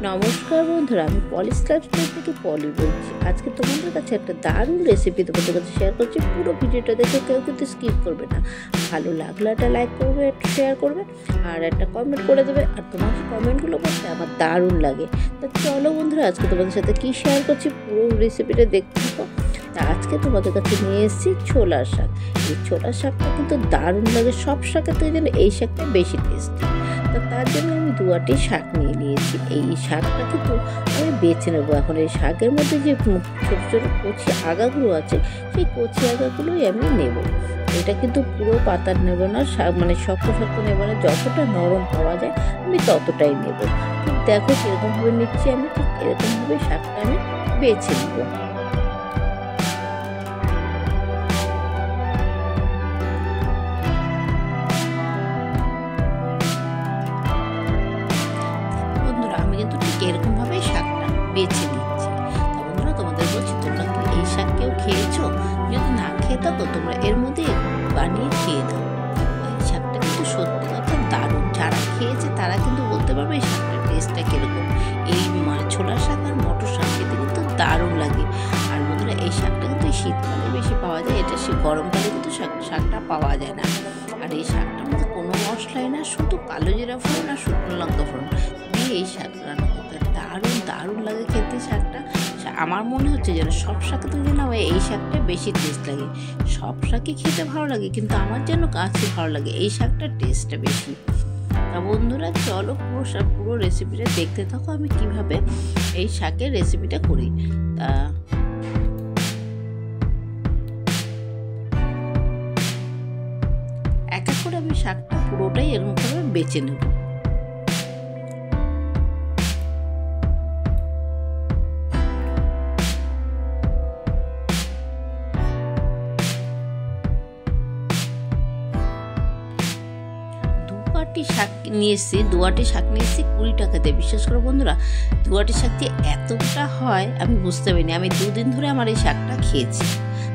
নমস্কার বন্ধুরা, আমি পলিশ লাইফস্টাইল থেকে পলি বলছি। আজকে তোমাদের কাছে একটা দারুণ রেসিপি তোমাদের কাছে শেয়ার করছি। পুরো ভিডিওটা দেখে কেউ কিন্তু স্কিপ করবে না। ভালো লাগলে একটা লাইক করবে, একটা শেয়ার করবে আর একটা কমেন্ট করে দেবে। আর তোমার কমেন্টগুলো করতে আমার দারুণ লাগে। তো চলো বন্ধুরা, আজকে তোমাদের সাথে কী শেয়ার করছি পুরো রেসিপিটা দেখতে থাকো। তা আজকে তোমাদের কাছে নিয়ে এসেছি ছোলার শাক। এই ছোলার শাকটা কিন্তু দারুণ লাগে। সব শাকের থেকে যেন এই শাকটা বেশি টেস্টি। তো তার জন্য আমি দুয়াটি শাক নিয়ে নিয়েছি। এই শাকটা কিন্তু আমি বেছে নেবো। এখন এই শাকের মধ্যে যে ছোটো ছোটো কচি আগাগুলো আছে, সেই কচি আগাগুলোই আমি নেব। এটা কিন্তু পুরো পাতা নেব না, মানে শক্ত শক্ত নেব না, যতটা নরম পাওয়া যায় আমি ততটাই নেব। ঠিক দেখো কীরকমভাবে নিচ্ছি আমি, ঠিক এরকমভাবে শাকটা আমি বেছে নেব। আমি কিন্তু ঠিক এরকমভাবে শাকটা বেছে নিচ্ছি। বন্ধুরা, তোমাদের বলছি, তোমরা কি এই শাক কেউ খেয়েছো? যদি না খেয়ে থাকো তোমরা এর মধ্যে বানিয়ে খেয়ে দাও। এই শাকটা কিন্তু সত্যি কথা দারুণ। যারা খেয়েছে তারা কিন্তু বলতে পারবে এই শাকটার টেস্টটা কীরকম। এই ছোলার শাক আর মটর শাক খেতে কিন্তু দারুণ লাগে। আর বন্ধুরা, এই শাকটা কিন্তু শীতকালে বেশি পাওয়া যায়। এটা গরমকালে কিন্তু শাকটা পাওয়া যায় না। আর এই শাকটার মধ্যে কোনো মশলাই না, শুধু কালো জিরা ফোড়ন আর শুকনো লঙ্কা ফোড়ন দিয়ে এই শাক রান্না করতে দারুণ দারুণ লাগে খেতে। শাকটা আমার মনে হচ্ছে যেন সব শাকে তো যেন এই শাকটা বেশি টেস্ট লাগে। সব শাকই খেতে ভালো লাগে, কিন্তু আমার যেন কাছে ভালো লাগে এই শাকটার টেস্টটা বেশি। তা বন্ধুরা, চলো পুরো রেসিপিটা দেখতে থাকো আমি কিভাবে এই শাকের রেসিপিটা করি। তা এক এক করে আমি শাকটা পুরোটাই এরকমভাবে বেছে নেব। দুয়াটি শাক নিয়ে এসেছি 20 টাকাতে। বিশ্বাস করো বন্ধুরা, দুয়াটি শাক দিয়ে এতটা হয় আমি বুঝতে পারিনি। আমি 2 দিন ধরে আমার এই শাকটা খেয়েছি।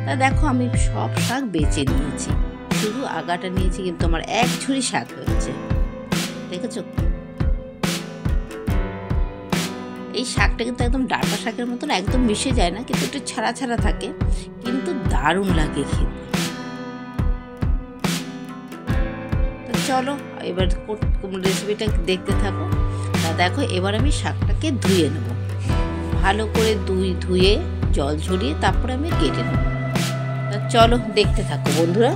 তা দেখো, আমি সব শাক বেছে নিয়েছি, শুধু আগাটা নিয়েছি, কিন্তু আমার এক ঝুড়ি শাক হয়েছে। দেখেছো, এই শাকটা কিন্তু একদম ডাঁটা শাকের মতন একদম মিশে যায় না, কিন্তু একটু ছাড়া ছাড়া থাকে, কিন্তু দারুণ লাগে খেতে। চলো এবার রেসিপিটা দেখতে থাকো। তা দেখো, এবার আমি শাকটাকে ধুয়ে নেব। ভালো করে ধুয়ে জল ঝরিয়ে তারপরে আমি কেটে নেব। তা চলো দেখতে থাকো বন্ধুরা।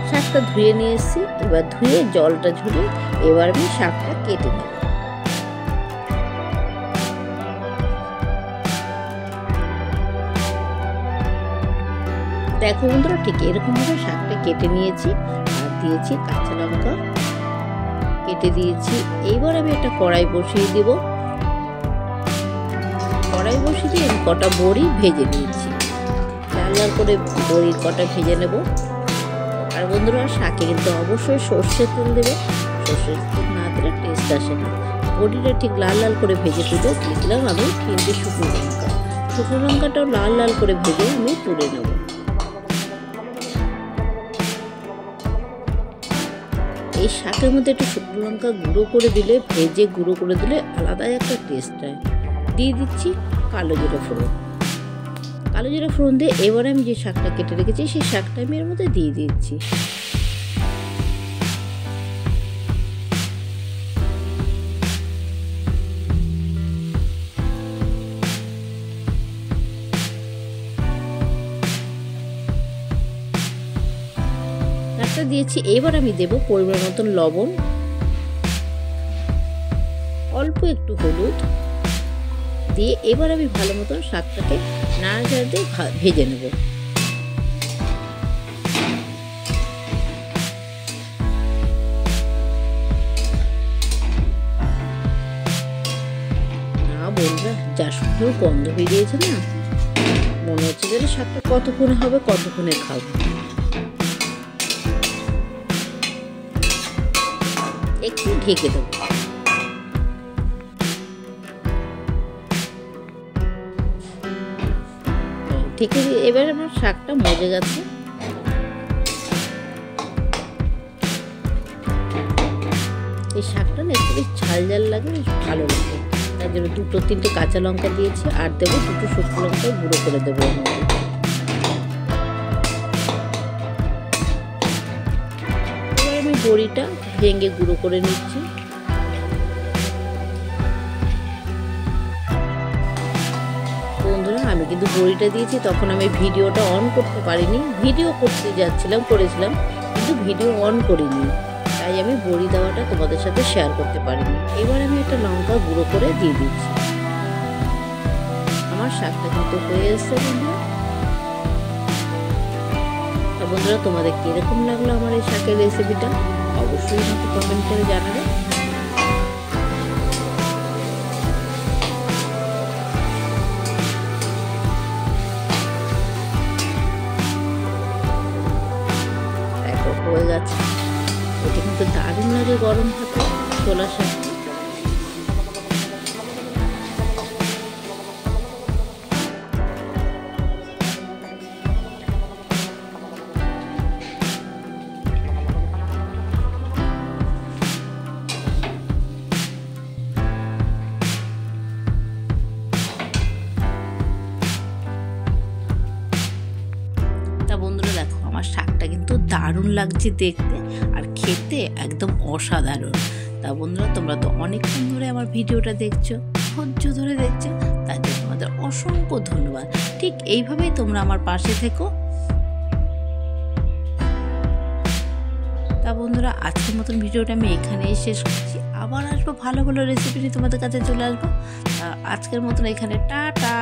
শাকটা ধুয়ে নিয়ে এসেছি। এবার ধুয়ে জলটা ঝরিয়ে এবার আমি শাকটা কেটে নেব। দেখো বন্ধুরা, ঠিক এরকমভাবে শাকটা কেটে নিয়েছি আর দিয়েছি কাঁচা লঙ্কা কেটে দিয়েছি। এইবার আমি একটা কড়াই বসিয়ে দেব। কড়াই বসিয়ে দিয়ে আমি কটা বড়ি ভেজে নিয়েছি। লাল লাল করে বড়ির কটা ভেজে নেব। আর বন্ধুরা, শাকে কিন্তু অবশ্যই সর্ষের তেল দেবে। সর্ষের তেল না দিলে টেস্ট আসে না। বড়িটা ঠিক লাল লাল করে ভেজে তুলে দিয়ে দিলাম আমি 3টে শুকনো লঙ্কা। শুকনো লঙ্কাটাও লাল লাল করে ভেজে আমি তুলে নেব। এই শাকের মধ্যে একটু শুকনো লঙ্কা গুঁড়ো করে দিলে, ভেজে গুঁড়ো করে দিলে আলাদাই একটা টেস্ট হয়। দিয়ে দিচ্ছি কালো জিরা ফোড়ন। কালো জিরা ফোড়ন দিয়ে এবার আমি যে শাকটা কেটে রেখেছি সেই শাকটা আমি এর মধ্যে দিয়ে দিচ্ছি। শাকটা দিয়েছি। এবার আমি দেব পরিমাণ মতন লবণ, অল্প একটু হলুদ দিয়ে এবার আমি ভালো মতন শাকটাকে নাড়াচাড়া দিয়ে ভেজে নেব। না বন্ধুরা, যা সুন্দর গন্ধ বেরিয়েছে না, মনে হচ্ছে যেন শাকটা কতক্ষণে হবে, কতক্ষণে খাবো। একটু ঢেকে দেবো। ঢেকে দিয়ে এবার আমার শাকটা মজে গেছে। এই শাকটা না একটু বেশ ঝাল ঝাল লাগে, বেশ ভালো লাগে। তার জন্য 2-3টে কাঁচা লঙ্কা দিয়েছি, আর দেবো 2টো শুকনো লঙ্কা গুঁড়ো করে দেবো এর মধ্যে। এবার আমি বড়িটা ভেঙে গুঁড়ো করে নিচ্ছি। বন্ধুরা, আমি কিন্তু বড়িটা দিয়েছি, তখন আমি ভিডিওটা অন করতে পারিনি। ভিডিও করতে করেছিলাম, কিন্তু ভিডিও অন করিনি, তাই আমি বড়ি দেওয়াটা তোমাদের সাথে শেয়ার করতে পারিনি। এবার আমি একটা লঙ্কা গুঁড়ো করে দিয়ে দিচ্ছি। আমার শাকটা কিন্তু হয়ে এসছে বন্ধুরা। বন্ধুরা, তোমাদের কিরকম লাগলো আমার এই শাকের রেসিপিটা অবশ্যই আমাকে কমেন্ট করে জানাবে। হয়ে গেছে, এটা কিন্তু দারুণ লাগে গরম ভাতে ছোলা শাক। বন্ধুরা দেখো, আমার শাকটা কিন্তু দারুণ লাগছে দেখতে, আর খেতে একদম অসাধারণ। তা বন্ধুরা, তোমরা তো অনেকক্ষণ ধরে আমার ভিডিওটা দেখছো, ধৈর্য ধরে দেখছো, তার জন্য তোমাদের অসংখ্য ধন্যবাদ। ঠিক এইভাবেই তোমরা আমার পাশে থেকো। তা বন্ধুরা, আজকের মতন ভিডিওটা আমি এখানেই শেষ করছি। আবার আসবো ভালো ভালো রেসিপি নিয়ে তোমাদের কাছে চলে আসবো। আজকের মতন এখানে টাটা।